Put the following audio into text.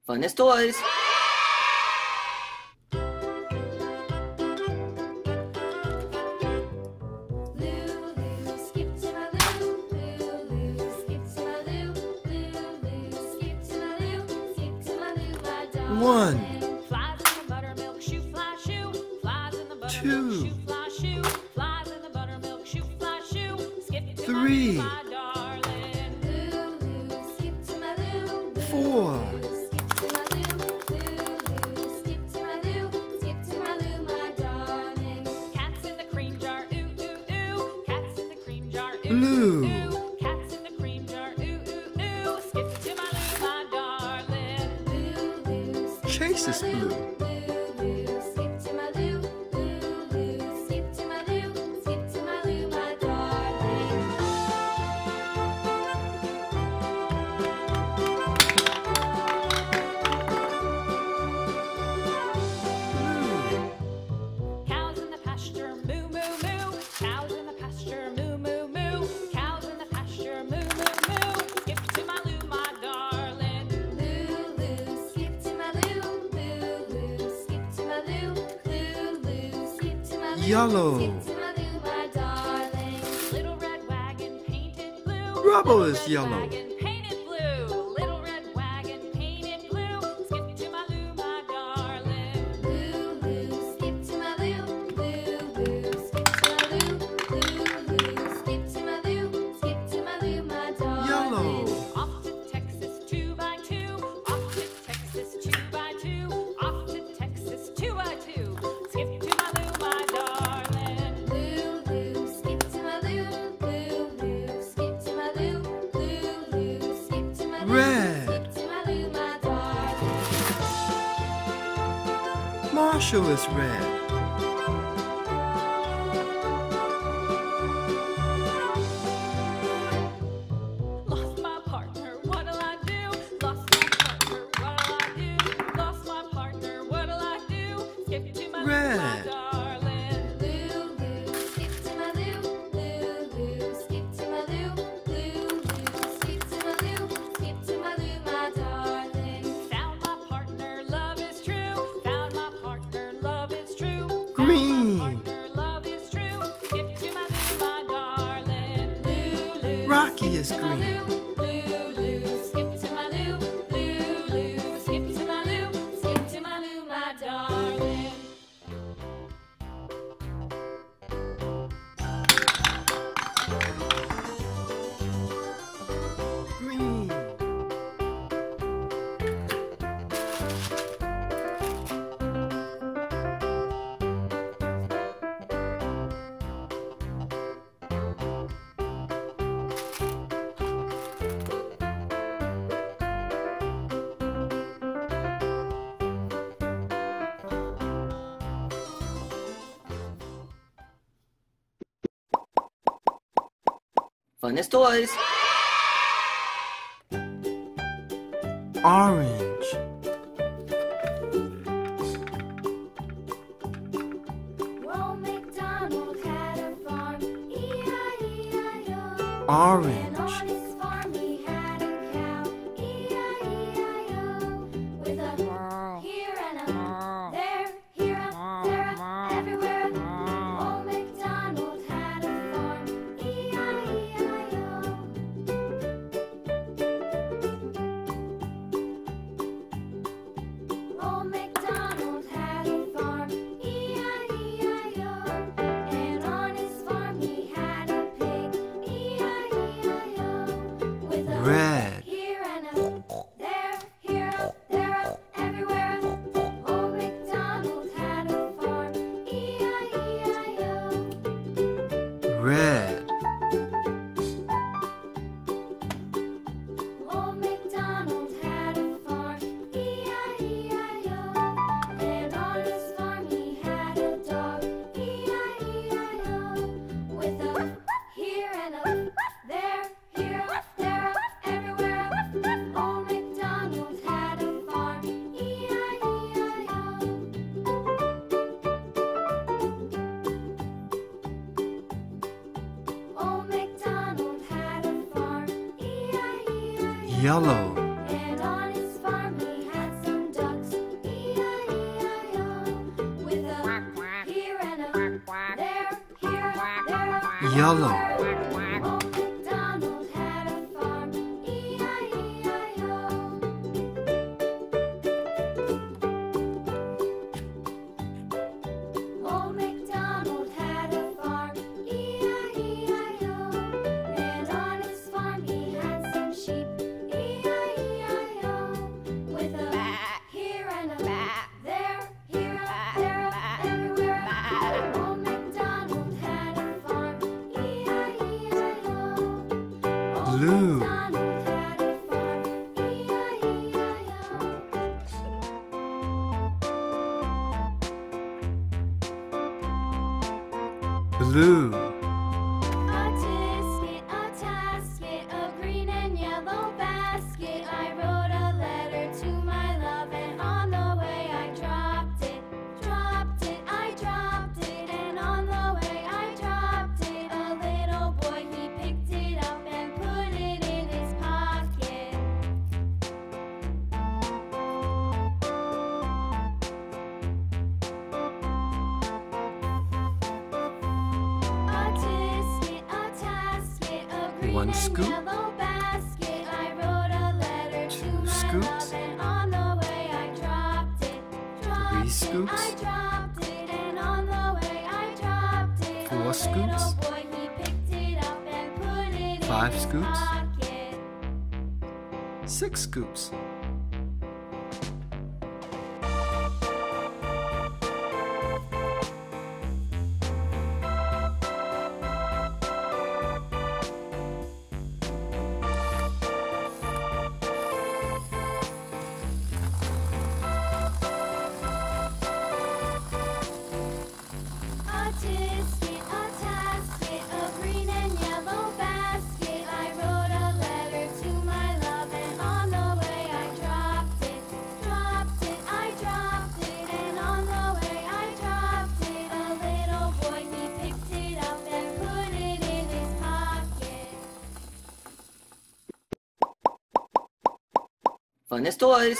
Funnest Toys. One, Flies in the buttermilk shoe fly shoe. Flies in the buttermilk two, shoe fly shoe. Flies in the buttermilk shoe fly shoe. Skip to three, my darling. Lulu, skip to my Lulu. four, Skip to my Lulu. Skip to my Lulu. Skip to my Lulu, my darling. Cats in the cream jar, ooh ooh ooh. Cats in the cream jar, ooh blue, ooh. Cats in the cream jar, ooh ooh ooh. Skip to my Lulu, my darling. Lulu, Chase is blue. skip to my Lou, Lulu, skip to my Lou, skip to my Lou, my darling. Cows in the pasture, moo moo moo. Cows in the pasture, moo moo moo. Cows in the pasture, moo moo moo. Skip to my Lou, my darling. Lulu, skip to my Lou, Lulu, skip to my Lou, Lulu, skip to my Lou. Yellow. Skip to my Lou, my darling. Little red wagon painted blue. Rubble Little is red yellow. wagon painted blue. Little red wagon painted blue. Skip to my Lou, my darling. Lulu, skip to my Lou, Lulu, skip to my Lou, Lulu, skip to my Lou, skip to my Lou, my darling. Yellow. Off to Texas 2x2. Off to Texas 2x2. Off to Texas 2x2. Skip to my Lou, my darling. Lulu, skip to my Lou, Lulu, skip to my Lou, Lulu, skip to my Lou, Red. skip to my Lou, my darling. Marshall is red. Lost my partner, what'll I do? Lost my partner, what'll I do? Lost my partner, what'll I do? Skip to my Lou, my Red. darling. Lulu, skip to my Lou, Lulu, skip to my Lou, Lulu, skip to my Lou, skip to my Lou, my darling. Found my partner, love is true. Found my partner, love is true. Green. Found my partner, love is true. Skip to my Lou, my darling. Lulu, Rocky is skip to my green. Lou, Lulu, skip to my Lou, Lulu, skip to my Lou, skip to my Lou, my darling. Green. Funnest Toys. Orange. Old MacDonald had a farm, E-I-E-I-O. And Orange. on his farm he had a cow, E-I-E-I-O. With a here and a there, here a there, a everywhere. Old MacDonald had a farm, E-I-E-I-O. Old MacDonald had a farm, E-I-E-I-O. And on his farm he had a pig, E-I-E-I-O. With a Red. here and a there, here a there, a everywhere. Old MacDonald had a farm, E-I-E-I-O. Red. Old MacDonald had a farm, E-I-E-I-O. And on his farm he had a dog, E-I-E-I-O. With a here and a there, here a there, a everywhere. Old MacDonald had a farm, E-I-E-I-O. Old MacDonald had a farm, E-I-E-I-O. Yellow. And on his farm he had Yellow. Old MacDonald had a farm, E-I-E-I-O. Old MacDonald had a farm, E-I-E-I-O. And on his farm he had some sheep, E-I-E-I-O. With a here and a there, here, there, everywhere. Old MacDonald had a farm, E-I-E-I-O. Old Blue. MacDonald had a farm, E-I-E-I-O. Blue. A tisket, a tasket, a green and yellow basket. I wrote a letter to my love, and on the way I dropped it, I dropped it, and on the way I dropped it. A little boy, he picked it up and put it in his pocket. A tisket, a tasket, a green One and scoop. yellow basket. I wrote a letter to Two my scoops. love, and on the way I dropped it, Three scoops. I dropped it, and on the way I dropped it. Four A scoops. little boy, he picked it up and put it Five in his scoops. pocket. 6 scoops. A tisket, a tasket, a green and yellow basket. I wrote a letter to my love, and on the way I dropped it, I dropped it, and on the way I dropped it. A little boy, he picked it up and put it in his pocket. Funnest Toys.